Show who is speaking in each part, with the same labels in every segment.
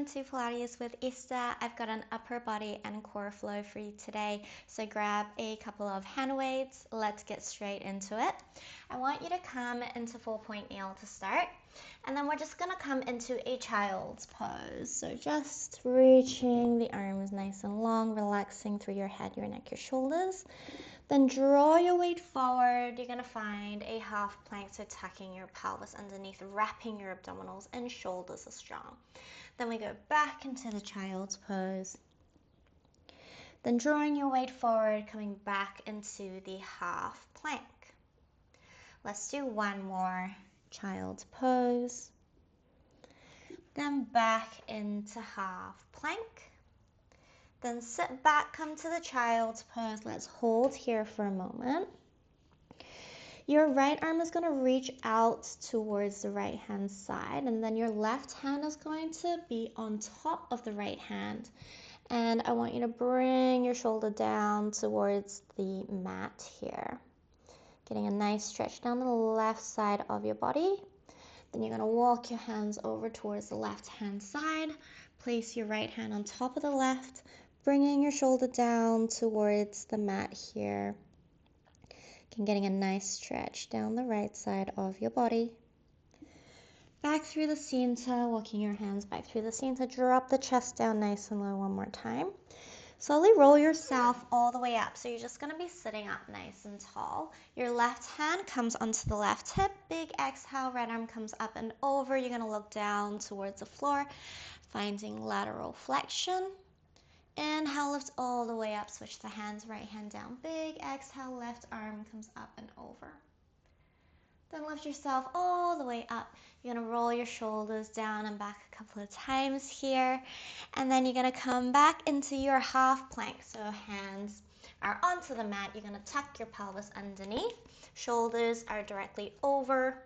Speaker 1: welcome to Pilates with Esther. I've got an upper body and core flow for you today, so grab a couple of hand weights. Let's get straight into it. I want you to come into 4-point kneel to start, and then we're just going to come into a child's pose. So just reaching the arms nice and long, relaxing through your head, your neck, your shoulders. Then draw your weight forward. You're going to find a half plank, so tucking your pelvis underneath, wrapping your abdominals and shoulders are strong. Then we go back into the child's pose. Then drawing your weight forward, coming back into the half plank. Let's do one more child's pose. Then back into half plank. Then sit back, come to the child's pose. Let's hold here for a moment. Your right arm is going to reach out towards the right hand side, and then your left hand is going to be on top of the right hand. And I want you to bring your shoulder down towards the mat here. Getting a nice stretch down the left side of your body. Then you're going to walk your hands over towards the left hand side. Place your right hand on top of the left, bringing your shoulder down towards the mat here. Again, getting a nice stretch down the right side of your body. Back through the center, walking your hands back through the center. Drop the chest down nice and low one more time. Slowly roll yourself all the way up. So you're just going to be sitting up nice and tall. Your left hand comes onto the left hip. Big exhale, right arm comes up and over. You're going to look down towards the floor, finding lateral flexion. Inhale, lift all the way up. Switch the hands, right hand down. Big exhale, left arm comes up and over. Then lift yourself all the way up. You're going to roll your shoulders down and back a couple of times here. And then you're going to come back into your half plank. So hands are onto the mat. You're going to tuck your pelvis underneath. Shoulders are directly over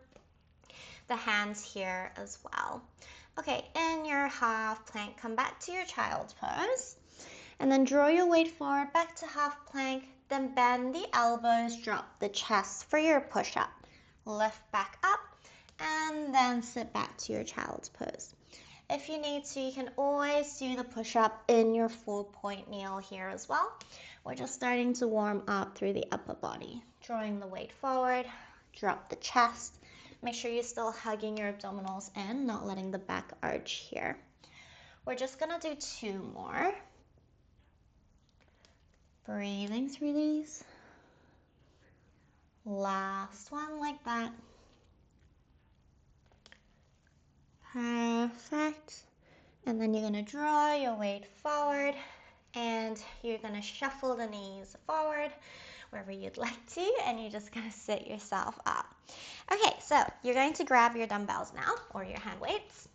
Speaker 1: the hands here as well. Okay, in your half plank, come back to your child's pose. And then draw your weight forward, back to half plank. Then bend the elbows, drop the chest for your push-up. Lift back up, and then sit back to your child's pose. If you need to, you can always do the push-up in your 4-point kneel here as well. We're just starting to warm up through the upper body. Drawing the weight forward, drop the chest. Make sure you're still hugging your abdominals in, not letting the back arch here. We're just gonna do 2 more. Breathing through these. Last one like that. Perfect. And then you're going to draw your weight forward and you're going to shuffle the knees forward wherever you'd like to, and you're just going to sit yourself up. Okay, so you're going to grab your dumbbells now, or your hand weights.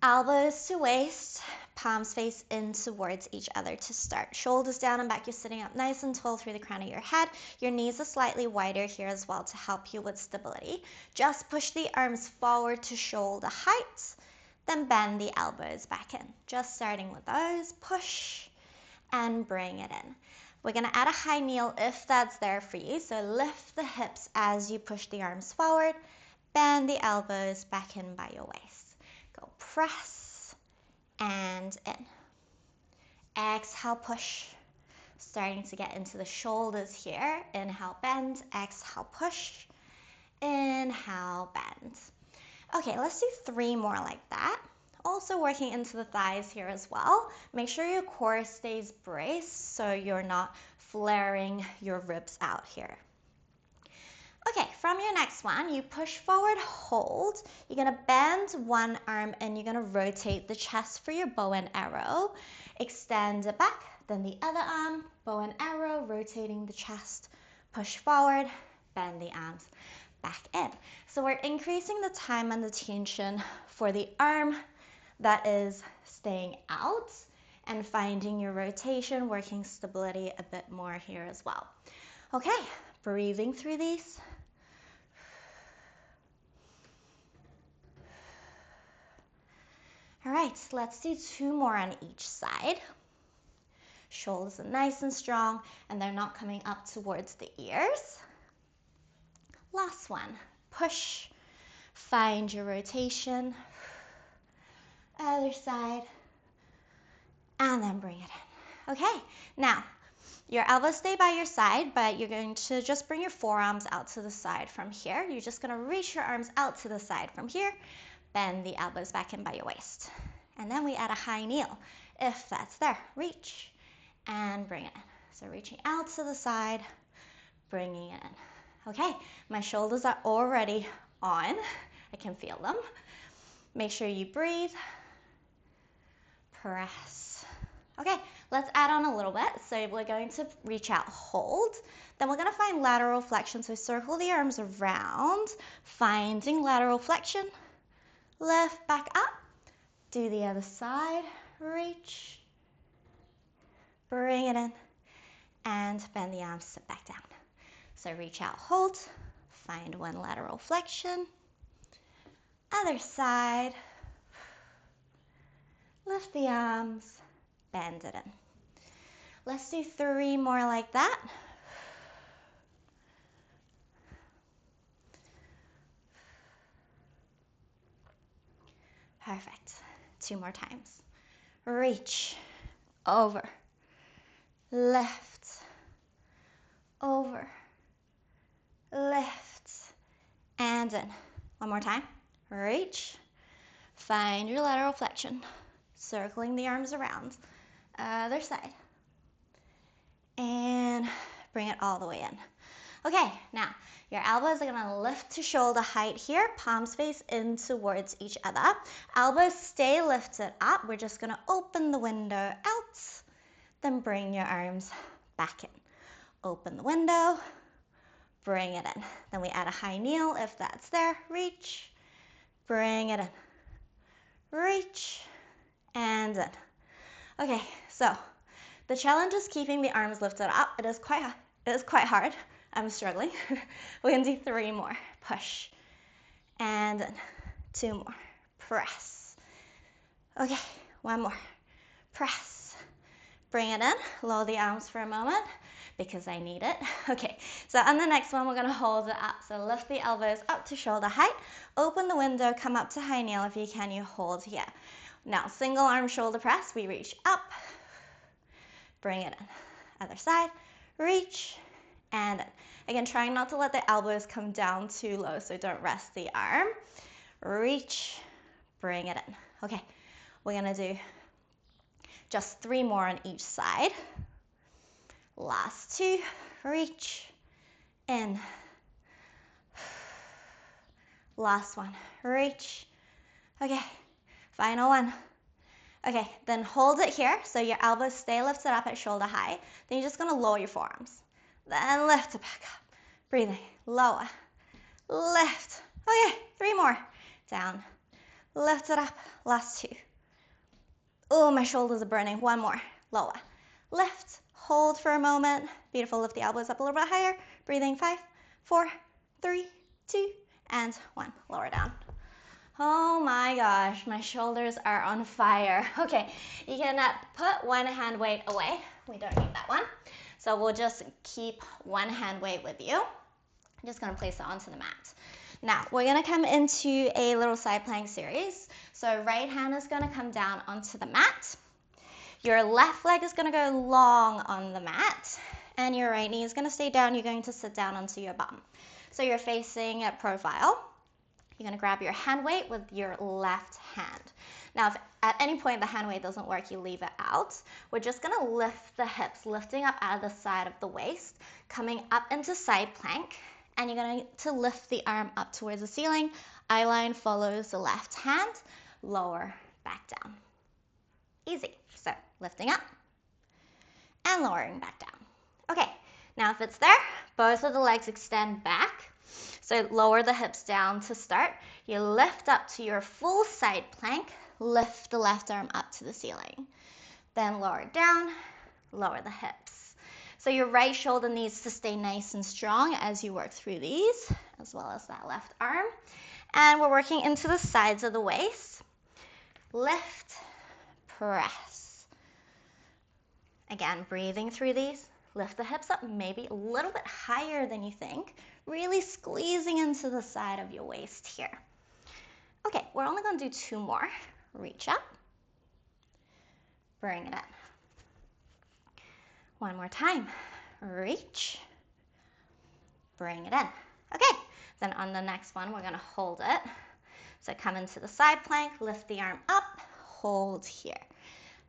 Speaker 1: Elbows to waist, palms face in towards each other to start. Shoulders down and back, you're sitting up nice and tall through the crown of your head. Your knees are slightly wider here as well to help you with stability. Just push the arms forward to shoulder height, then bend the elbows back in. Just starting with those, push and bring it in. We're going to add a high kneel if that's there for you. So lift the hips as you push the arms forward, bend the elbows back in by your waist. Go press and in. Exhale, push. Starting to get into the shoulders here. Inhale, bend. Exhale, push. Inhale, bend. Okay, let's do 3 more like that. Also working into the thighs here as well. Make sure your core stays braced so you're not flaring your ribs out here. Okay, from your next one, you push forward, hold. You're going to bend one arm and you're going to rotate the chest for your bow and arrow. Extend it back, then the other arm, bow and arrow, rotating the chest. Push forward, bend the arms back in. So we're increasing the time and the tension for the arm that is staying out and finding your rotation, working stability a bit more here as well. Okay, breathing through these. All right, let's do 2 more on each side. Shoulders are nice and strong and they're not coming up towards the ears. Last one, push, find your rotation, Other side. And then bring it in. Okay, now your elbows stay by your side, but you're going to just bring your forearms out to the side from here. You're just going to reach your arms out to the side from here. Bend the elbows back in by your waist. And then we add a high kneel, if that's there. Reach and bring it in. So reaching out to the side, bringing it in. Okay, my shoulders are already on. I can feel them. Make sure you breathe. Press. Okay, let's add on a little bit. So we're going to reach out, hold. Then we're going to find lateral flexion. So circle the arms around, finding lateral flexion. Lift back up. Do the other side. Reach. Bring it in. And bend the arms, sit back down. So reach out, hold. Find one lateral flexion. Other side. Lift the arms. Bend it in. Let's do 3 more like that. Perfect. 2 more times. Reach, over, lift, over, lift, and in. 1 more time. Reach, find your lateral flexion, circling the arms around. Other side. And bring it all the way in. Okay, now your elbows are gonna lift to shoulder height here, palms face in towards each other. Elbows stay lifted up. We're just gonna open the window out, then bring your arms back in. Open the window, bring it in. Then we add a high kneel if that's there. Reach, bring it in. Reach, and in. Okay, so the challenge is keeping the arms lifted up. It is quite hard. I'm struggling. We're gonna do 3 more. Push. And then 2 more. Press. Okay, 1 more. Press. Bring it in. Lower the arms for a moment because I need it. Okay, so on the next one, we're gonna hold it up. So lift the elbows up to shoulder height. Open the window, come up to high kneel. If you can, you hold here. Now, single arm shoulder press. We reach up. Bring it in. Other side. Reach. And again, trying not to let the elbows come down too low, so don't rest the arm. Reach, bring it in. Okay, we're gonna do just 3 more on each side. Last 2, reach, in. Last one, reach. Okay, final one. Okay, then hold it here, so your elbows stay lifted up at shoulder height. Then you're just gonna lower your forearms. Then lift it back up. Breathing. Lower. Lift. Okay, 3 more. Down. Lift it up. Last 2. Oh, my shoulders are burning. 1 more. Lower. Lift. Hold for a moment. Beautiful. Lift the elbows up a little bit higher. Breathing. 5, 4, 3, 2, and 1. Lower down. Oh my gosh, my shoulders are on fire. Okay, you can put 1 hand weight away. We don't need that one. So we'll just keep 1 hand weight with you. I'm just gonna place it onto the mat. Now, we're gonna come into a little side plank series. So right hand is gonna come down onto the mat. Your left leg is gonna go long on the mat, and your right knee is gonna stay down. You're going to sit down onto your bum. So you're facing a profile. You're gonna grab your hand weight with your left hand. Now, if at any point the hand weight doesn't work, you leave it out. We're just gonna lift the hips, lifting up out of the side of the waist, coming up into side plank, and you're going to lift the arm up towards the ceiling. Eye line follows the left hand, lower, back down. Easy. So lifting up and lowering back down. Okay, now if it's there, both of the legs extend back. So lower the hips down to start. You lift up to your full side plank, lift the left arm up to the ceiling. Then lower it down, lower the hips. So your right shoulder needs to stay nice and strong as you work through these, as well as that left arm. And we're working into the sides of the waist. Lift, press. Again, breathing through these. Lift the hips up, maybe a little bit higher than you think. Really squeezing into the side of your waist here. Okay, we're only gonna do 2 more. reach up, bring it in. One more time, reach, bring it in. Okay, then on the next one, we're gonna hold it. So come into the side plank, lift the arm up, hold here.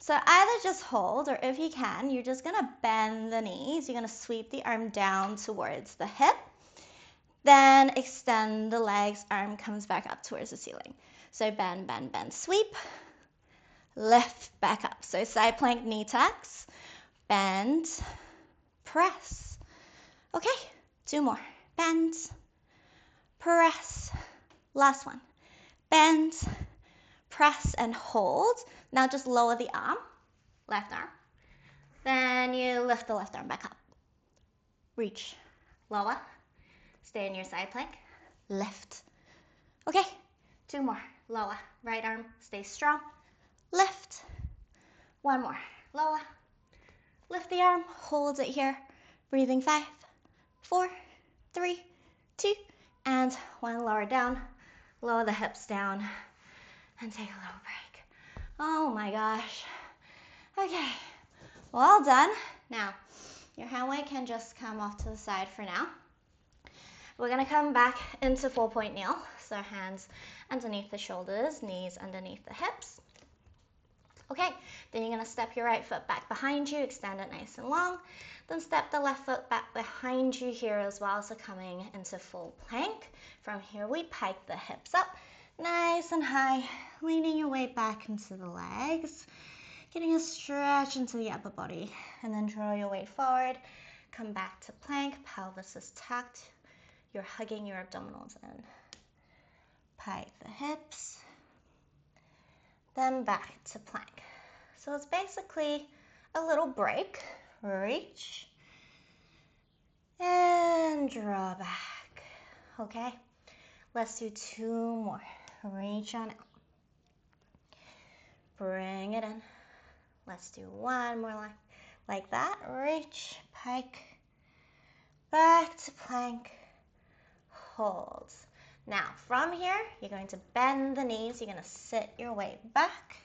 Speaker 1: So either just hold, or if you can, you're just gonna bend the knees. You're gonna sweep the arm down towards the hip, then extend the legs, arm comes back up towards the ceiling. So bend, bend, bend, sweep, lift back up. So side plank, knee tucks, bend, press. Okay, 2 more. Bend, press. Last one. Bend, press, and hold. Now just lower the arm, left arm. Then you lift the left arm back up. Reach, lower, stay in your side plank, lift. Okay, 2 more. Lower, right arm, stay strong, lift. 1 more. Lower, lift the arm, hold it here. Breathing 5, 4, 3, 2, and 1. Lower down, lower the hips down, and take a little break. Oh my gosh. Okay, well done. Now, your hand weight can just come off to the side for now. We're gonna come back into 4-point kneel. So hands underneath the shoulders, knees underneath the hips. Okay, then you're gonna step your right foot back behind you, extend it nice and long. Then step the left foot back behind you here as well, so coming into full plank. From here, we pike the hips up, nice and high, leaning your weight back into the legs, getting a stretch into the upper body, and then draw your weight forward, come back to plank, pelvis is tucked, you're hugging your abdominals in. Pike the hips, then back to plank. So it's basically a little break. Reach and draw back. Okay, let's do 2 more. Reach on out. Bring it in. Let's do 1 more like that. Reach, pike, back to plank, hold. Now from here, you're going to bend the knees. You're going to sit your weight back.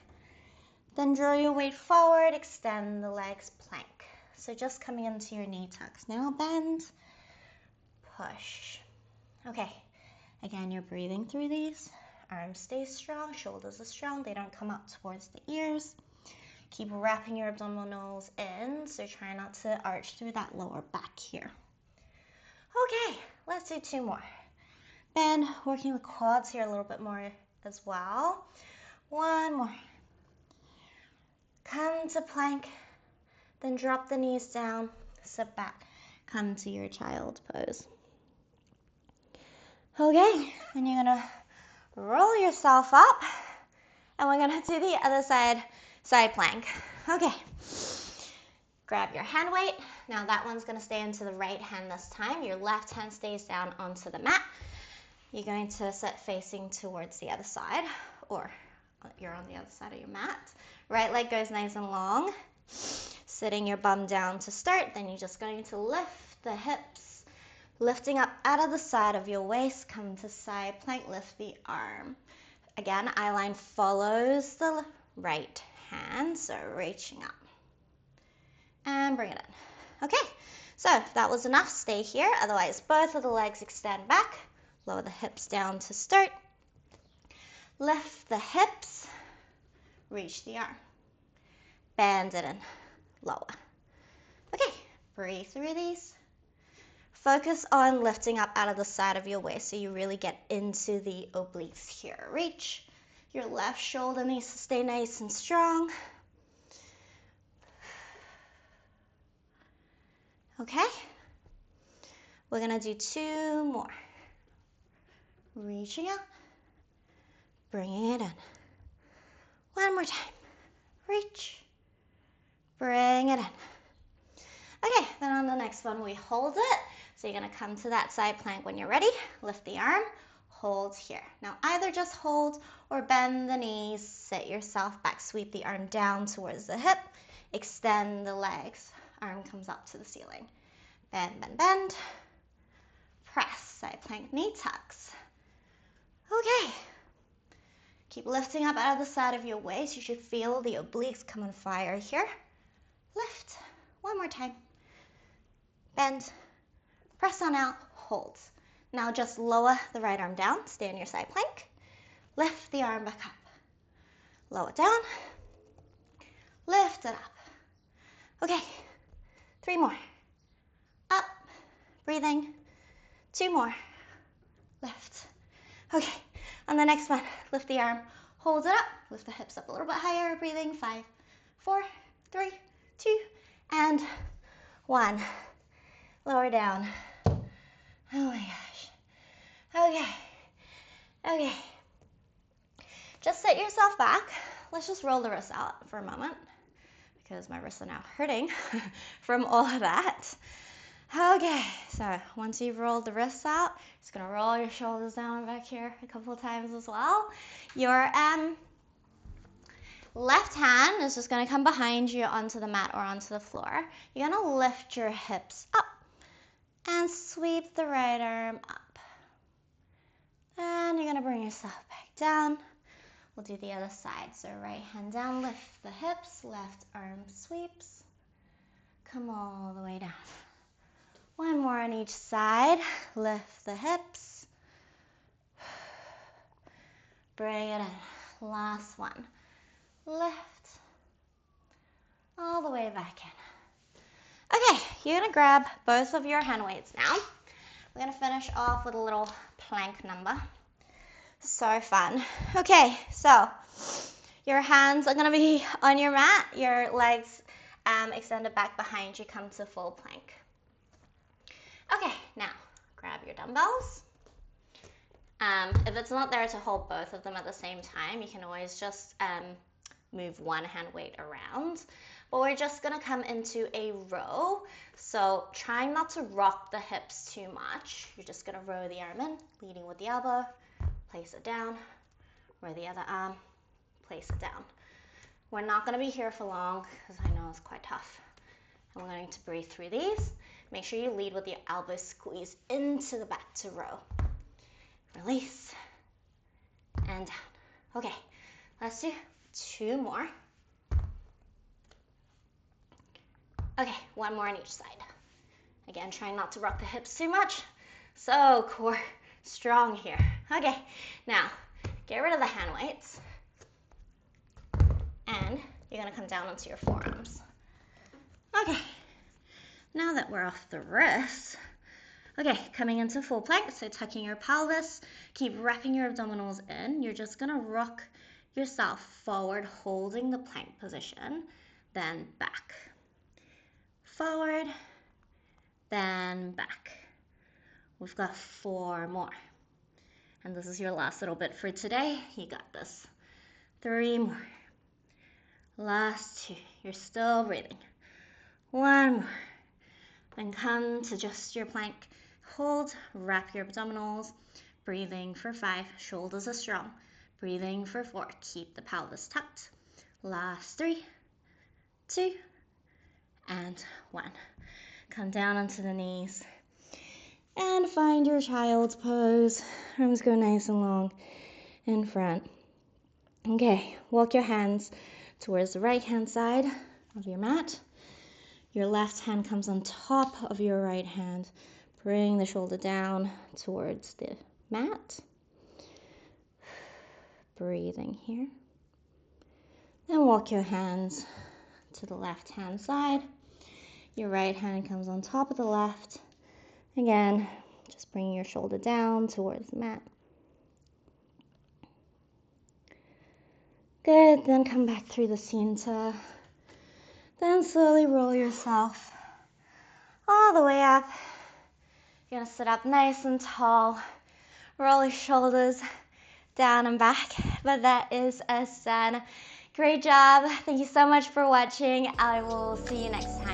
Speaker 1: Then draw your weight forward, extend the legs, plank. So just coming into your knee tucks. Now bend, push. Okay, again, you're breathing through these. Arms stay strong, shoulders are strong. They don't come up towards the ears. Keep wrapping your abdominals in, so try not to arch through that lower back here. Okay, let's do 2 more. Bend, working the quads here a little bit more as well. 1 more. Come to plank, then drop the knees down, sit back, come to your child pose. Okay, then you're gonna roll yourself up, and we're gonna do the other side plank. Okay, grab your hand weight. Now that one's gonna stay into the right hand this time. Your left hand stays down onto the mat. You're going to sit facing towards the other side, or you're on the other side of your mat. Right leg goes nice and long. Sitting your bum down to start, then you're just going to lift the hips, lifting up out of the side of your waist, come to side plank, lift the arm. Again, eye line follows the right hand, so reaching up. And bring it in. Okay, so if that was enough, stay here. Otherwise, both of the legs extend back. Lower the hips down to start. Lift the hips, reach the arm. Bend it in, lower. Okay, breathe through these. Focus on lifting up out of the side of your waist so you really get into the obliques here. Reach. Your left shoulder needs to stay nice and strong. Okay, we're gonna do 2 more. Reaching up, bringing it in. 1 more time. Reach, bring it in. Okay, then on the next one, we hold it. So you're gonna come to that side plank when you're ready. Lift the arm, hold here. Now either just hold or bend the knees, sit yourself back, sweep the arm down towards the hip, extend the legs. Arm comes up to the ceiling. Bend, bend, bend. Press, side plank, knee tucks. Okay, Keep lifting up out of the side of your waist. You should feel the obliques come on fire here. Lift. One more time. Bend. Press on out. Hold. Now just lower the right arm down. Stay in your side plank. Lift the arm back up. Lower down. Lift it up. Okay. 3 more. Up. Breathing. 2 more. Lift. Okay. On the next one, lift the arm. Hold it up. Lift the hips up a little bit higher. Breathing. 5, 4, 3, 2, and 1. Lower down. Oh my gosh. Okay. Okay. Just sit yourself back. Let's just roll the wrists out for a moment because my wrists are now hurting from all of that. Okay, so once you've rolled the wrists out, just gonna roll your shoulders down back here a couple of times as well. Your left hand is just gonna come behind you onto the mat or onto the floor. You're gonna lift your hips up and sweep the right arm up. And you're gonna bring yourself back down. We'll do the other side. So right hand down, lift the hips, left arm sweeps. Come all the way down. One more on each side. Lift the hips. Bring it in. Last one. Lift. All the way back in. Okay, you're going to grab both of your hand weights now. We're going to finish off with a little plank number. So fun. Okay, so your hands are going to be on your mat. Your legs extended back behind you. Come to full plank. Okay, now grab your dumbbells. If it's not there to hold both of them at the same time, you can always just move one hand weight around. But we're just gonna come into a row. So trying not to rock the hips too much. You're just gonna row the arm in, leading with the elbow, place it down, row the other arm, place it down. We're not gonna be here for long because I know it's quite tough. And we're going to breathe through these. Make sure you lead with your elbows squeezed into the back to row. Release. And down. Okay, let's do 2 more. Okay, 1 more on each side. Again, trying not to rock the hips too much. So core strong here. Okay, now get rid of the hand weights. And you're gonna come down onto your forearms. Okay, now that we're off the wrists, okay, coming into full plank, so tucking your pelvis, keep wrapping your abdominals in. You're just gonna rock yourself forward, holding the plank position, then back. Forward, then back. We've got 4 more. And this is your last little bit for today. You got this. 3 more. Last 2. You're still breathing. 1 more. Then come to just your plank. Hold, wrap your abdominals. Breathing for 5. Shoulders are strong. Breathing for 4. Keep the pelvis tucked. Last 3, 2, and 1. Come down onto the knees. And find your child's pose. Arms go nice and long in front. Okay, walk your hands towards the right hand side of your mat. Your left hand comes on top of your right hand. Bring the shoulder down towards the mat. Breathing here. Then walk your hands to the left hand side. Your right hand comes on top of the left. Again, just bring your shoulder down towards the mat. Good, then come back through the center. Then slowly roll yourself all the way up. You're gonna sit up nice and tall. Roll your shoulders down and back. But that is us done. Great job. Thank you so much for watching. I will see you next time.